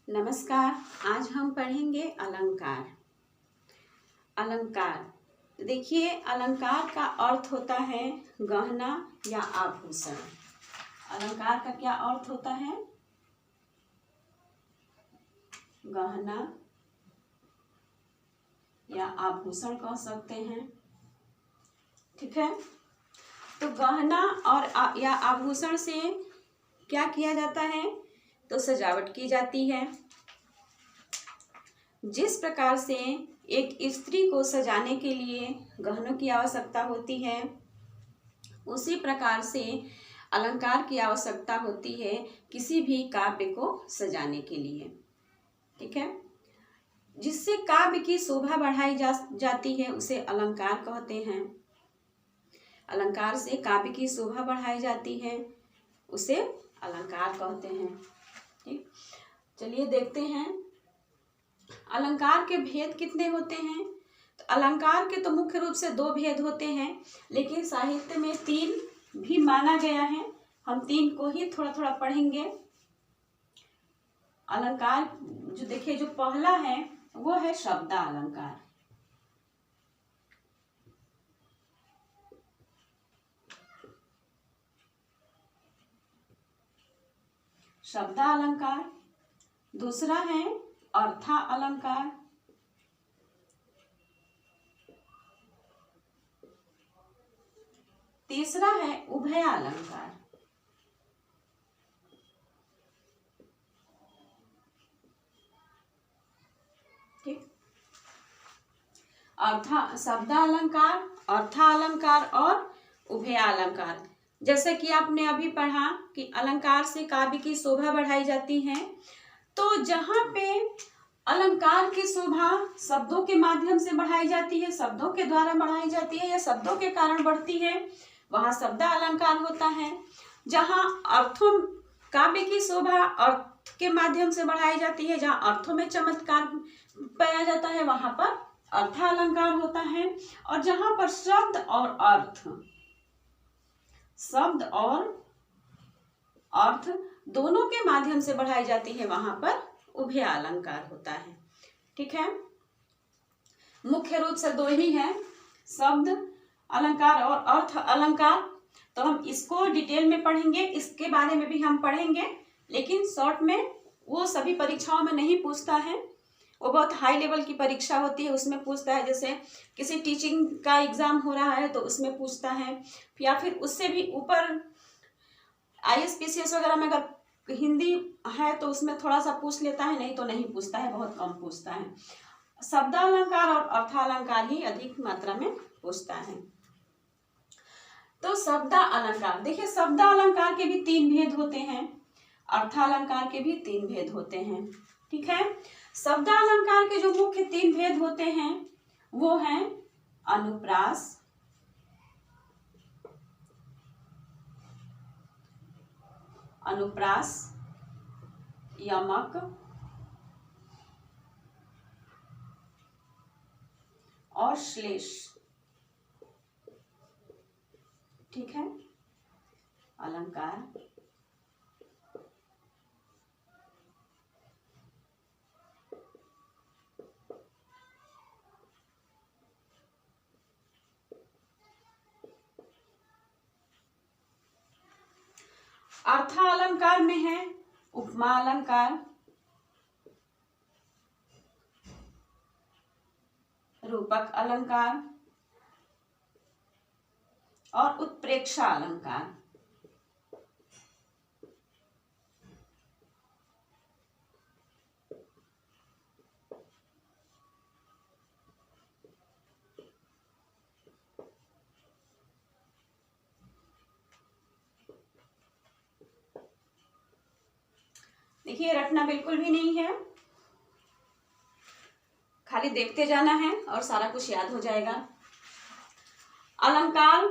नमस्कार। आज हम पढ़ेंगे अलंकार। अलंकार देखिए, अलंकार का अर्थ होता है गहना या आभूषण। अलंकार का क्या अर्थ होता है? गहना या आभूषण कह सकते हैं। ठीक है, तो गहना और या आभूषण से क्या किया जाता है? तो सजावट की जाती है। जिस प्रकार से एक स्त्री को सजाने के लिए गहनों की आवश्यकता होती है, उसी प्रकार से अलंकार की आवश्यकता होती है किसी भी काव्य को सजाने के लिए। ठीक है, जिससे काव्य की शोभा बढ़ाई जाती है उसे अलंकार कहते हैं। अलंकार से काव्य की शोभा बढ़ाई जाती है उसे अलंकार कहते हैं। ठीक, चलिए देखते हैं अलंकार के भेद कितने होते हैं। तो अलंकार के तो मुख्य रूप से 2 भेद होते हैं, लेकिन साहित्य में 3 भी माना गया है। हम 3 को ही थोड़ा थोड़ा पढ़ेंगे। अलंकार जो देखिए, जो पहला है वो है शब्दालंकार। शब्दालंकार। दूसरा है अर्थालंकार। तीसरा है उभयालंकार। ठीक, शब्दालंकार, अर्थालंकार और उभयालंकार। जैसे कि आपने अभी पढ़ा कि अलंकार से काव्य की शोभा बढ़ाई जाती है, तो जहाँ पे अलंकार की शोभा शब्दों के माध्यम से बढ़ाई जाती है, शब्दों के द्वारा बढ़ाई जाती है या शब्दों के कारण बढ़ती है, वहाँ शब्दालंकार होता है। जहाँ अर्थों काव्य की शोभा अर्थ के माध्यम से बढ़ाई जाती है, जहाँ अर्थों में चमत्कार पाया जाता है, वहाँ पर अर्थालंकार होता है। और जहाँ पर शब्द और अर्थ दोनों के माध्यम से बढ़ाई जाती है, वहां पर उभयालंकार होता है। ठीक है, मुख्य रूप से 2 ही है, शब्द अलंकार और अर्थ अलंकार। तो हम इसको डिटेल में पढ़ेंगे, इसके बारे में भी हम पढ़ेंगे, लेकिन शॉर्ट में वो सभी परीक्षाओं में नहीं पूछता है। वो बहुत हाई लेवल की परीक्षा होती है, उसमें पूछता है। जैसे किसी टीचिंग का एग्जाम हो रहा है तो उसमें पूछता है, या फिर उससे भी ऊपर IAS PCS वगैरह में अगर हिंदी है तो उसमें थोड़ा सा पूछ लेता है, नहीं तो नहीं पूछता है, बहुत कम पूछता है। शब्दालंकार और अर्थालंकार ही अधिक मात्रा में पूछता है। तो शब्दालंकार देखिए, शब्दालंकार के भी 3 भेद होते हैं, अर्थालंकार के भी 3 भेद होते हैं। ठीक है, शब्दालंकार के जो मुख्य 3 भेद होते हैं वो हैं अनुप्रास, यमक और श्लेष। ठीक है, अलंकार अर्थालंकार में है उपमा अलंकार, रूपक अलंकार और उत्प्रेक्षा अलंकार। देखिए, रटना बिल्कुल भी नहीं है, खाली देखते जाना है और सारा कुछ याद हो जाएगा। अलंकार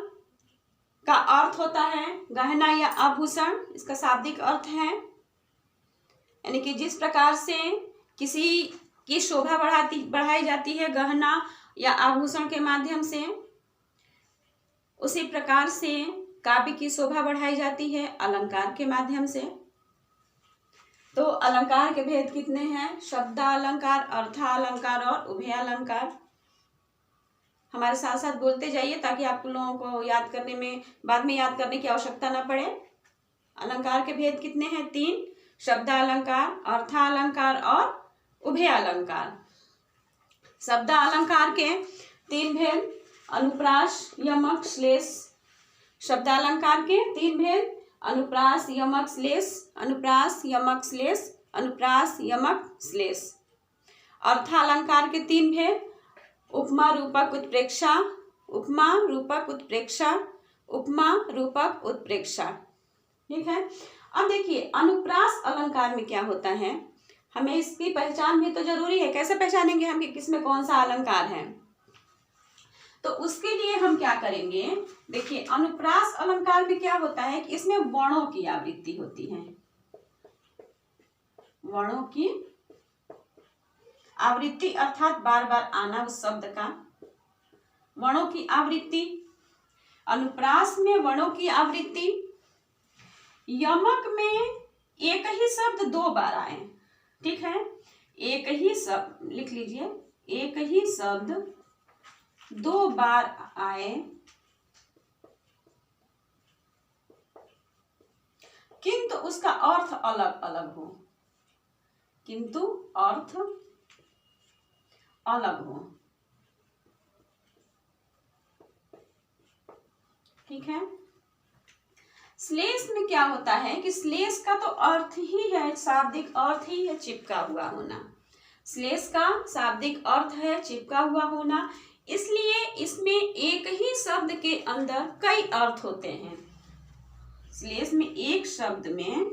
का अर्थ होता है गहना या आभूषण। इसका शाब्दिक अर्थ है, यानी कि जिस प्रकार से किसी की शोभा बढ़ाई जाती है गहना या आभूषण के माध्यम से, उसी प्रकार से काव्य की शोभा बढ़ाई जाती है अलंकार के माध्यम से। तो अलंकार के भेद कितने हैं? शब्दालंकार, अर्थालंकार और उभयालंकार। हमारे साथ साथ बोलते जाइए ताकि आप लोगों को याद करने में, बाद में याद करने की आवश्यकता ना पड़े। अलंकार के भेद कितने हैं? 3। शब्दालंकार, अर्थालंकार और उभयालंकार। शब्दालंकार के 3 भेद: अनुप्रास, यमक, श्लेष। शब्दालंकार के 3 भेद: अनुप्रास, यमक, श्लेष। अनुप्रास, यमक, श्लेष। अनुप्रास, यमक, श्लेष। अर्थालंकार के 3 भेद: उपमा, रूपक, उत्प्रेक्षा। उपमा, रूपक, उत्प्रेक्षा। उपमा, रूपक, उत्प्रेक्षा। ठीक है। अब देखिए अनुप्रास अलंकार में क्या होता है, हमें इसकी पहचान भी तो जरूरी है। कैसे पहचानेंगे हम कि किसमें कौन सा अलंकार है? तो उसके लिए हम क्या करेंगे, देखिए अनुप्रास अलंकार में क्या होता है कि इसमें वर्णों की आवृत्ति होती है। वर्णों की आवृत्ति अर्थात बार बार आना उस शब्द का, वर्णों की आवृत्ति। अनुप्रास में वर्णों की आवृत्ति। यमक में एक ही शब्द 2 बार आए। ठीक है, एक ही शब्द लिख लीजिए, एक ही शब्द 2 बार आए किंतु उसका अर्थ अलग अलग हो। किंतु अर्थ अलग हो। ठीक है। श्लेष में क्या होता है कि श्लेष का तो अर्थ ही है, शाब्दिक अर्थ ही है चिपका हुआ होना। श्लेष का शाब्दिक अर्थ है चिपका हुआ होना, इसलिए इसमें एक ही शब्द के अंदर कई अर्थ होते हैं। श्लेष में एक शब्द में,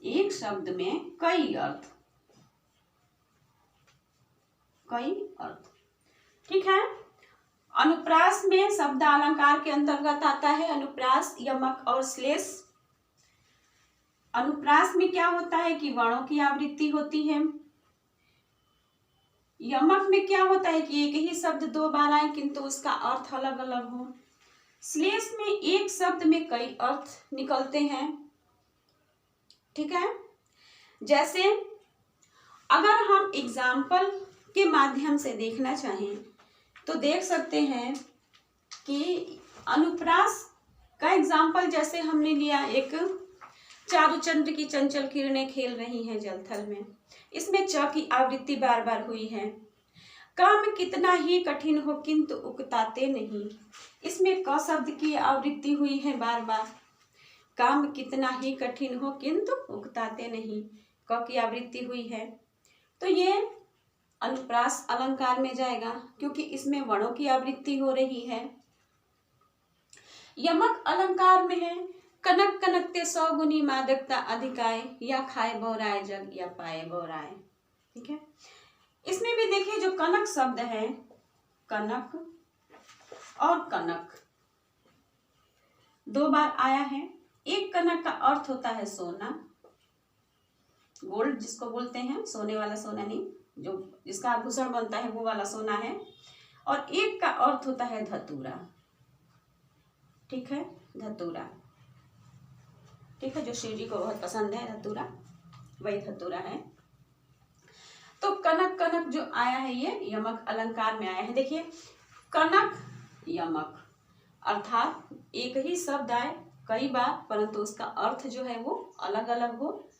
एक शब्द में कई अर्थ, कई अर्थ। ठीक है। अनुप्रास में शब्द अलंकार के अंतर्गत आता है अनुप्रास, यमक और श्लेष। अनुप्रास में क्या होता है कि वर्णों की आवृत्ति होती है। यमक में क्या होता है कि एक ही शब्द 2 बार आए किंतु उसका अर्थ अलग अलग हो। श्लेष में एक शब्द में कई अर्थ निकलते हैं। ठीक है। जैसे अगर हम एग्जाम्पल के माध्यम से देखना चाहें तो देख सकते हैं कि अनुप्रास का एग्जाम्पल जैसे हमने लिया, एक चारुचंद्र की चंचल किरणें खेल रही हैं जलथल में, इसमें च की आवृत्ति बार बार हुई है। काम कितना ही कठिन हो किंतु उकताते नहीं, इसमें क शब्द की आवृत्ति हुई है बार बार। काम कितना ही कठिन हो किंतु उकताते नहीं, क की आवृत्ति हुई है। तो ये अनुप्रास अलंकार में जाएगा क्योंकि इसमें वर्णों की आवृत्ति हो रही है। यमक अलंकार में है कनक कनकते 100 गुनी मादकता अधिकाय, या खाए बोराए जग या पाए बोराए। ठीक है। इसमें भी देखिए जो कनक शब्द है, कनक और कनक 2 बार आया है। एक कनक का अर्थ होता है सोना, गोल्ड जिसको बोलते हैं, सोने वाला सोना नहीं, जो जिसका आभूषण बनता है वो वाला सोना है। और एक का अर्थ होता है धतूरा। ठीक है, धतूरा। ठीक है, जो शिव जी को बहुत पसंद है धतूरा, वही धतूरा है। तो कनक कनक जो आया है ये यमक अलंकार में आया है। देखिए कनक यमक अर्थात एक ही शब्द आए कई बार परंतु उसका अर्थ जो है वो अलग अलग हो,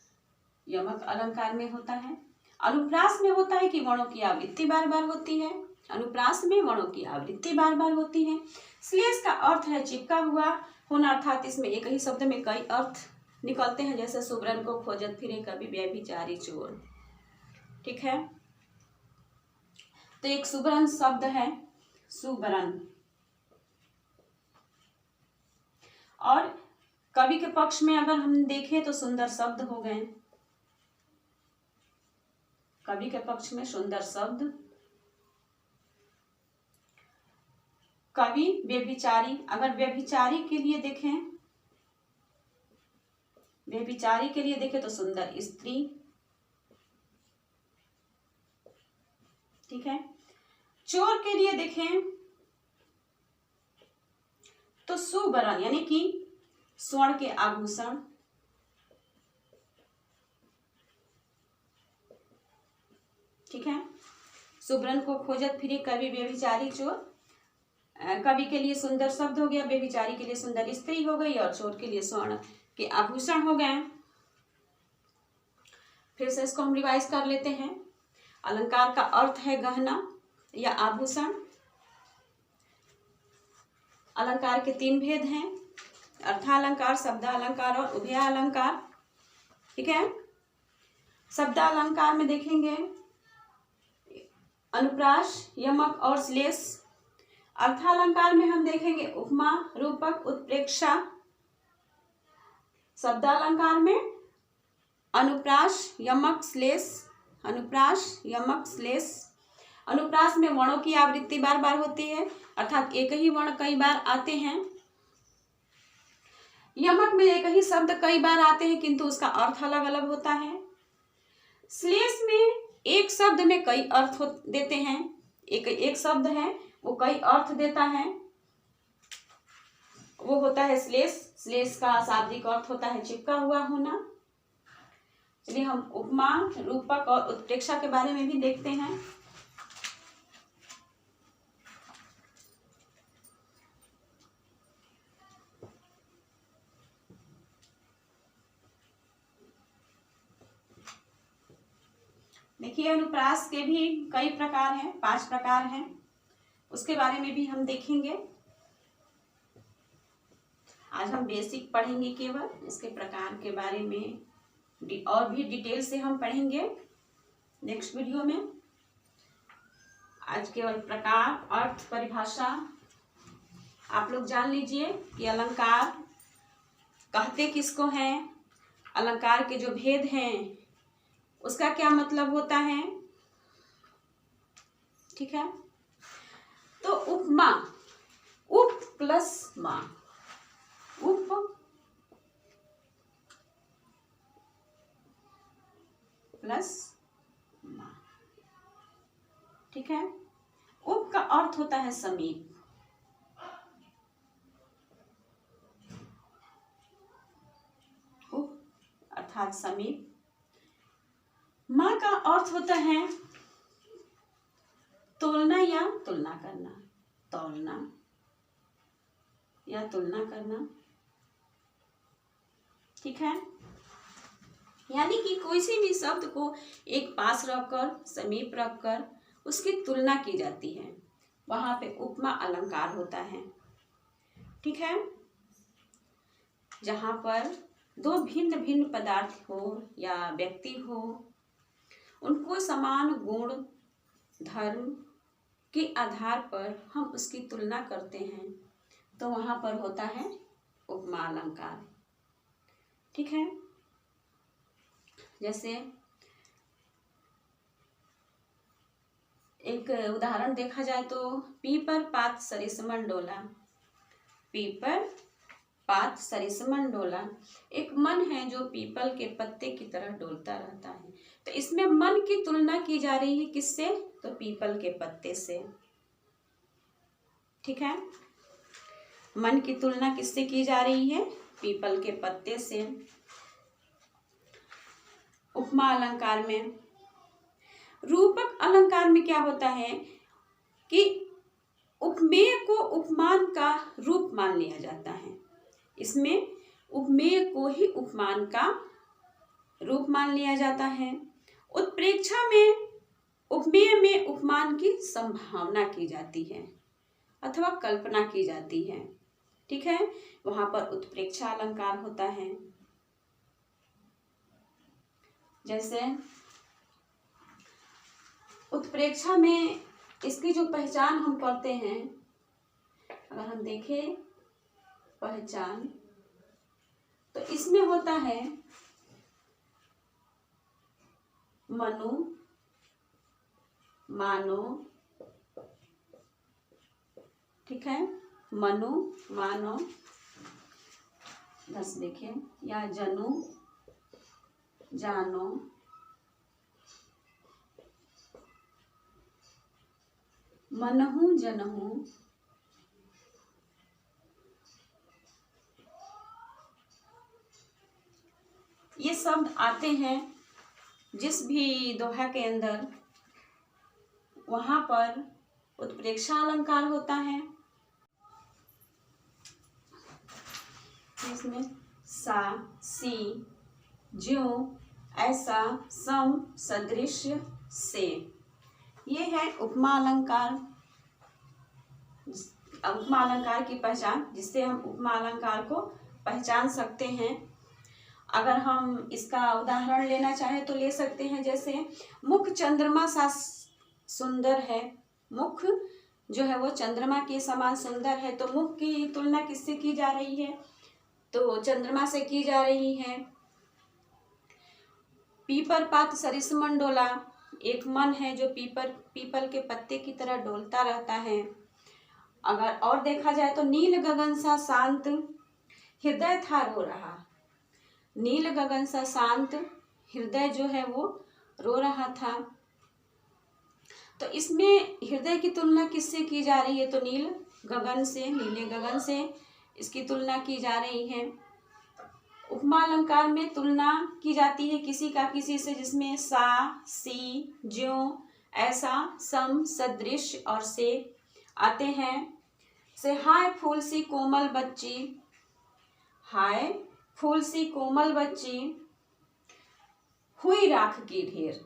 यमक अलंकार में होता है। अनुप्रास में होता है कि वर्णों की आवृत्ति बार बार होती है। अनुप्रास में वर्णों की आवृत्ति बार बार होती है। श्लेष का अर्थ है चिपका हुआ होना, अर्थात इसमें एक ही शब्द में कई अर्थ निकलते हैं, जैसे सुबरन को खोजत फिरे कभी व्यभिचारी चोर। ठीक है। तो एक सुबरन शब्द है, सुबरन, और कवि के पक्ष में अगर हम देखें तो सुंदर शब्द हो गए। कवि के पक्ष में सुंदर शब्द। कवि व्यभिचारी, अगर व्यभिचारी के लिए देखें, व्यभिचारी के लिए देखें तो सुंदर स्त्री। ठीक है। चोर के लिए देखें तो सुबरन, यानी कि स्वर्ण के आभूषण, ठीक है। सुब्रन को खोजत फिरी कवि व्यभिचारी चोर। कवि के लिए सुंदर शब्द हो गया, व्यभिचारी के लिए सुंदर स्त्री हो गई और चोर के लिए स्वर्ण के आभूषण हो गए। फिर से इसको हम रिवाइज कर लेते हैं। अलंकार का अर्थ है गहना या आभूषण। अलंकार के 3 भेद हैं, अर्थालंकार, शब्दालंकार और उभयालंकार, ठीक है। शब्दालंकार में देखेंगे अनुप्रास, यमक और श्लेष। अर्थालंकार में हम देखेंगे उपमा, रूपक, उत्प्रेक्षा। शब्दालंकार में अनुप्रास, यमक, श्लेष। अनुप्रास, यमक, श्लेष। अनुप्रास में वर्णों की आवृत्ति बार बार होती है, अर्थात एक ही वर्ण कई बार आते हैं। यमक में एक ही शब्द कई बार आते हैं किंतु उसका अर्थ अलग अलग होता है। श्लेष में एक शब्द में कई अर्थ देते हैं, एक शब्द है वो कई अर्थ देता है, वो होता है श्लेष। श्लेष का शाब्दिक अर्थ होता है चिपका हुआ होना। चलिए हम उपमा, रूपक और उत्प्रेक्षा के बारे में भी देखते हैं। देखिए अनुप्रास के भी कई प्रकार हैं, 5 प्रकार हैं, उसके बारे में भी हम देखेंगे। आज हम बेसिक पढ़ेंगे, केवल इसके प्रकार के बारे में और भी डिटेल से हम पढ़ेंगे नेक्स्ट वीडियो में। आज केवल प्रकार, अर्थ, परिभाषा आप लोग जान लीजिए कि अलंकार कहते किसको हैं, अलंकार के जो भेद हैं उसका क्या मतलब होता है, ठीक है। तो उपमा, उप प्लस मा, उप प्लस मा, ठीक है। उप का अर्थ होता है समीप, उप अर्थात समीप। माँ का अर्थ होता है तोलना या तुलना करना, तौलना या तुलना करना, ठीक है। यानी कि कोई से भी शब्द को एक पास रखकर, समीप रखकर उसकी तुलना की जाती है, वहां पे उपमा अलंकार होता है, ठीक है। जहां पर 2 भिन्न भिन्न पदार्थ हो या व्यक्ति हो, उनको समान गुण, धर्म के आधार पर हम उसकी तुलना करते हैं, तो वहां पर होता है उपमा अलंकार, ठीक है। जैसे एक उदाहरण देखा जाए तो पीपर पात सरिसमन डोला, पीपर पात सरिसमन डोला, एक मन है जो पीपल के पत्ते की तरह डोलता रहता है। तो इसमें मन की तुलना की जा रही है किससे, तो पीपल के पत्ते से, ठीक है। मन की तुलना किससे की जा रही है, पीपल के पत्ते से। उपमा अलंकार में, रूपक अलंकार में क्या होता है कि उपमेय को उपमान का रूप मान लिया जाता है। इसमें उपमेय को ही उपमान का रूप मान लिया जाता है। उत्प्रेक्षा में उपमेय में उपमान की संभावना की जाती है अथवा कल्पना की जाती है, ठीक है। वहां पर उत्प्रेक्षा अलंकार होता है। जैसे उत्प्रेक्षा में इसकी जो पहचान हम करते हैं, अगर हम देखें पहचान, तो इसमें होता है मनु, मानो, ठीक है। मनु, मानो, दस देखिए, या जनु, जानो, मनहु, जनहु, ये शब्द आते हैं जिस भी दोहा के अंदर, वहां पर उत्प्रेक्षा अलंकार होता है। इसमें सा, सी, ज्यों, ऐसा, सम, सदृश, से, ये है उपमा अलंकार। उपमा अलंकार की पहचान, जिससे हम उपमा अलंकार को पहचान सकते हैं। अगर हम इसका उदाहरण लेना चाहें तो ले सकते हैं, जैसे मुख चंद्रमा सा सुंदर है। मुख जो है वो चंद्रमा के समान सुंदर है, तो मुख की तुलना किससे की जा रही है? तो चंद्रमा से की जा रही है। पीपर पात सरिसमन डोला, एक मन है जो पीपल के पत्ते की तरह डोलता रहता है। अगर और देखा जाए तो नील गगन सा शांत हृदय था रो रहा। नील गगन सा शांत हृदय जो है वो रो रहा था। तो इसमें हृदय की तुलना किससे की जा रही है? तो नील गगन से, नीले गगन से इसकी तुलना की जा रही है। उपमा अलंकार में तुलना की जाती है किसी का किसी से, जिसमें सा, सी, ज्यों, ऐसा, सम, सदृश और से आते हैं। से हाय फूल सी कोमल बच्ची, हाय फूल सी कोमल बच्ची हुई राख की ढेर।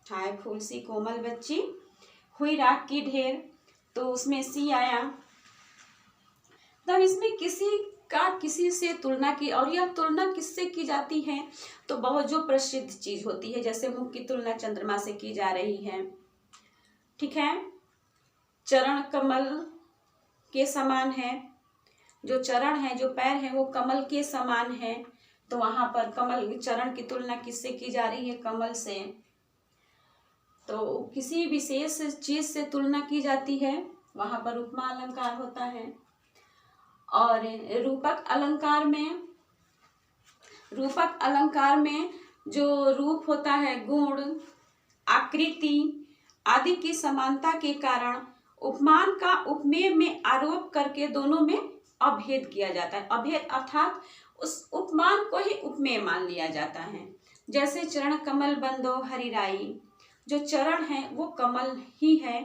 हाय फूल सी कोमल बच्ची हुई राख की ढेर, तो उसमें सी आया। तब इसमें किसी का किसी से तुलना की, और यह तुलना किससे की जाती है? तो बहुत जो प्रसिद्ध चीज होती है, जैसे मुख की तुलना चंद्रमा से की जा रही है। ठीक है, चरण कमल के समान है। जो चरण है, जो पैर है, वो कमल के समान है, तो वहां पर कमल चरण की तुलना किससे की जा रही है? कमल से। तो किसी विशेष चीज से तुलना की जाती है, वहां पर उपमा अलंकार होता है। और रूपक अलंकार में जो रूप होता है, गुण, आकृति आदि की समानता के कारण उपमान का उपमेय में आरोप करके दोनों में अभेद किया जाता है। अभेद अर्थात उस उपमान को ही उपमेय मान लिया जाता है। जैसे चरण कमल बंदो हरिराई, जो चरण है वो कमल ही है।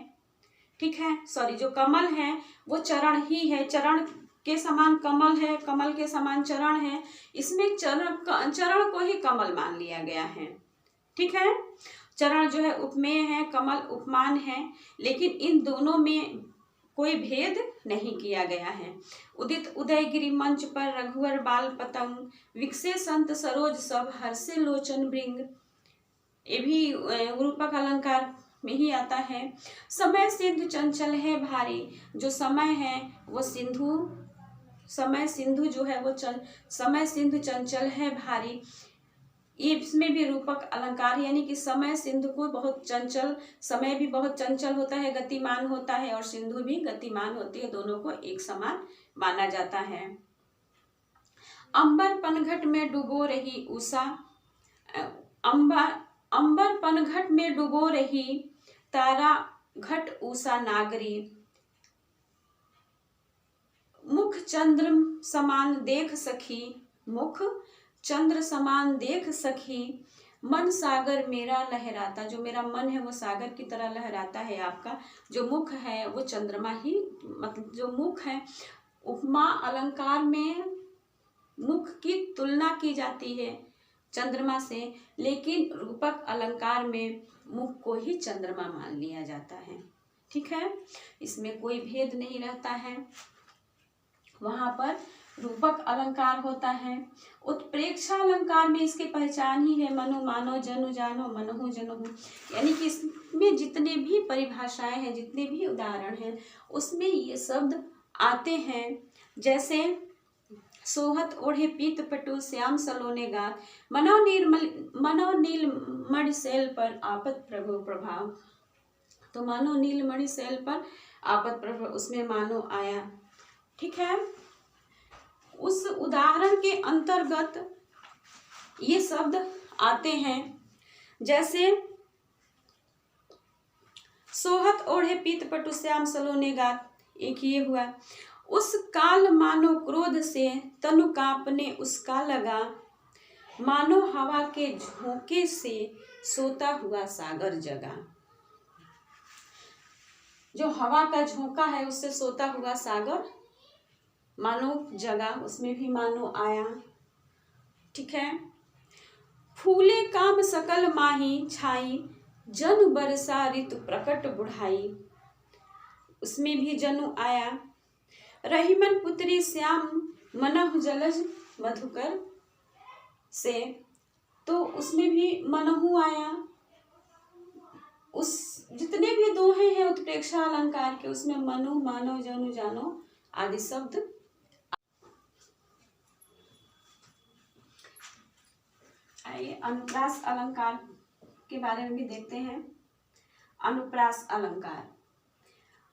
ठीक है, सॉरी, जो कमल है वो चरण ही है। चरण के समान कमल है, कमल के समान चरण है। इसमें चरण को ही कमल मान लिया गया है। ठीक है, चरण जो है उपमेय है, कमल उपमान है, लेकिन इन दोनों में कोई भेद नहीं किया गया है। उदित उदयगिरि मंच पर रघुवर बाल पतंग, विकसे संत सरोज सब हर्षे लोचन भृंग, ये भी रूपक अलंकार में ही आता है। समय सिंधु चंचल है भारी, जो समय है वो सिंधु, समय सिंधु जो है वो समय सिंधु चंचल है भारी, ये इसमें भी रूपक अलंकार, यानी कि समय सिंधु को बहुत चंचल, समय भी बहुत चंचल होता है, गतिमान होता है, और सिंधु भी गतिमान होती है, दोनों को एक समान माना जाता है। अंबर पनघट में डुबो रही उषा, अंबर पनघट में डुबो रही तारा घट उषा नागरी, मुख चंद्र समान देख सखी, मुख चंद्र समान देख सखी, मन सागर मेरा लहराता, जो मेरा मन है वो सागर की तरह लहराता है। आपका जो मुख है वो चंद्रमा ही, मतलब जो मुख है, उपमा अलंकार में मुख की तुलना की जाती है चंद्रमा से, लेकिन रूपक अलंकार में मुख को ही चंद्रमा मान लिया जाता है। ठीक है, इसमें कोई भेद नहीं रहता है, वहां पर रूपक अलंकार होता है। उत्प्रेक्षा अलंकार में इसकी पहचान ही है मनु मानो जनु जानो मनहु जनहु, यानी कि इसमें जितने भी परिभाषाएं हैं, जितने भी उदाहरण हैं, उसमें ये शब्द आते हैं। जैसे सोहत ओढ़े पीत पटु श्याम सलोने गात, मनो नील मणि शैल पर आपत प्रभु प्रभाव, तो मानो नीलमणि शैल पर आपत प्रभु, उसमें मानो आया। ठीक है, उस उदाहरण के अंतर्गत ये शब्द आते हैं। जैसे सोहत ओढ़े पीत पटु श्याम सलोने गात, एक ये हुआ। उस काल मानो क्रोध से तनु कांपने उसका लगा, मानो हवा के झोंके से सोता हुआ सागर जगा। जो हवा का झोंका है उससे सोता हुआ सागर मानो जगा, उसमें भी मानो आया। ठीक है। फूले काम सकल माही छाई, जनु बरसा ऋतु प्रकट बुढ़ाई, उसमें भी जनु आया। रहीमन पुत्री श्याम मनहु जलज मधुकर से, तो उसमें भी मनहु आया। उस जितने भी दोहे हैं उत्प्रेक्षा अलंकार के, उसमें मनु, मानो, जनु, जानो आदि शब्द। आइए अनुप्रास अलंकार के बारे में भी देखते हैं। अनुप्रास अलंकार,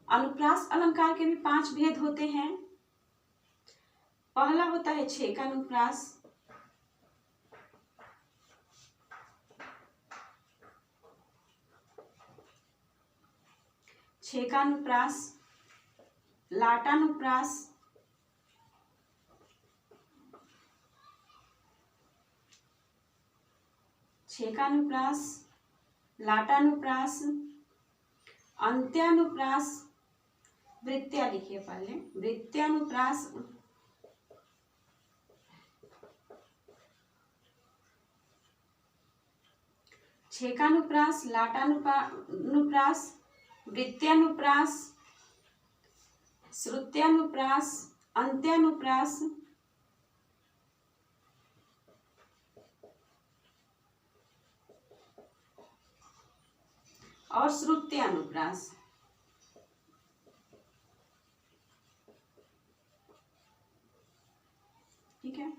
अनुप्रास अलंकार के भी 5 भेद होते हैं। पहला होता है छेकानुप्रास, छेकानुप्रास, लाटानुप्रास, छेकानुप्रास, लाटानुप्रास, अंत्यानुप्रास, वृत्त्या लिखिए पहले, वृत्त्यानुप्रास, छेकानुप्रास, लाटानुप्रास, वृत्त्यानुप्रास, श्रुत्यानुप्रास, अंत्यानुप्रास, और श्रुत्यानुप्रास। ठीक है।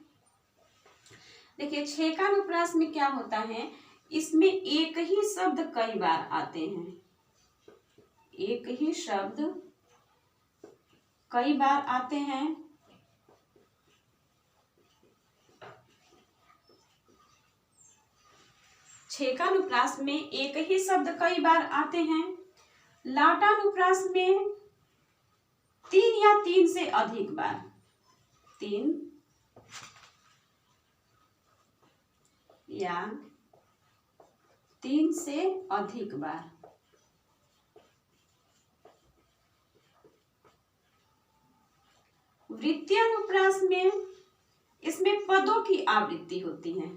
देखिए छेकानुप्रास में क्या होता है, इसमें एक ही शब्द कई बार आते हैं, एक ही शब्द कई बार आते हैं। छेकानुप्रास में एक ही शब्द कई बार आते हैं। लाटानुप्रास में 3 या 3 से अधिक बार, 3 या 3 से अधिक बार। वृत्त्यानुप्रास में इसमें पदों की आवृत्ति होती है,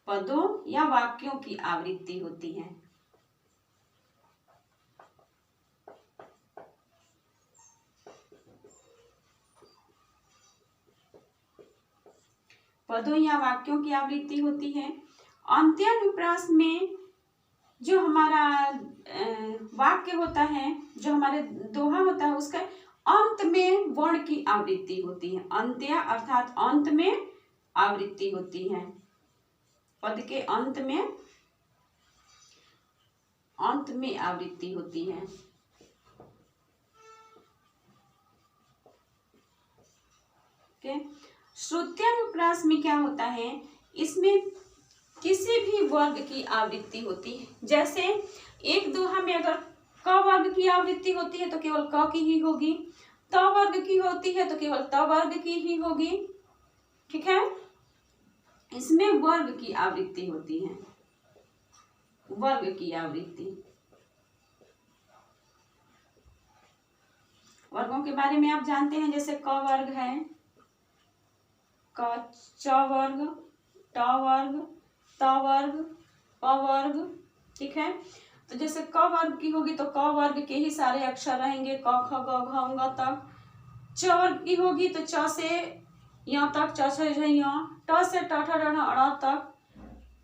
पदों या वाक्यों की आवृत्ति होती है। पदों या वाक्यों की आवृत्ति होती है। अंत्यानुप्रास में जो हमारा वाक्य होता है, जो हमारे दोहा होता है, उसका अंत में वर्ण की आवृत्ति होती है। अंत्य अर्थात अंत में आवृत्ति होती है, पद के अंत में आवृत्ति होती है। ओके। श्रुत्यानुप्रास में क्या होता है, इसमें किसी भी वर्ग की आवृत्ति होती है। जैसे एक दोहा में अगर क वर्ग की आवृत्ति होती है तो केवल क की ही होगी, त वर्ग की होती है तो केवल त वर्ग की ही होगी। ठीक है। इसमें वर्ग की आवृत्ति होती है, वर्ग की आवृत्ति। वर्गों के बारे में आप जानते हैं, जैसे क वर्ग है, क, च वर्ग, ट वर्ग, त वर्ग, प वर्ग। ठीक है। तो जैसे क वर्ग की होगी तो क वर्ग के ही सारे अक्षर रहेंगे, क ख ग घ ङ तक। च वर्ग की होगी तो च से य तक, च से य, ट से ट ठ ड ढ ण तक,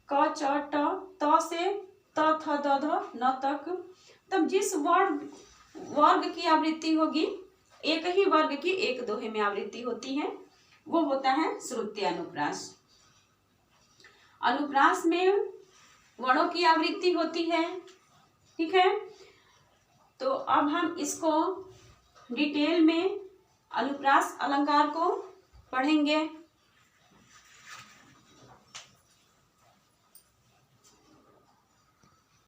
क च ट, त से त थ द ध न तक। तब जिस वर्ग की आवृत्ति होगी, एक ही वर्ग की एक दोहे में आवृत्ति होती है, वो होता है श्रुत्यानुप्रास। अनुप्रास में वर्णों की आवृत्ति होती है। ठीक है। तो अब हम इसको डिटेल में अनुप्रास अलंकार को पढ़ेंगे।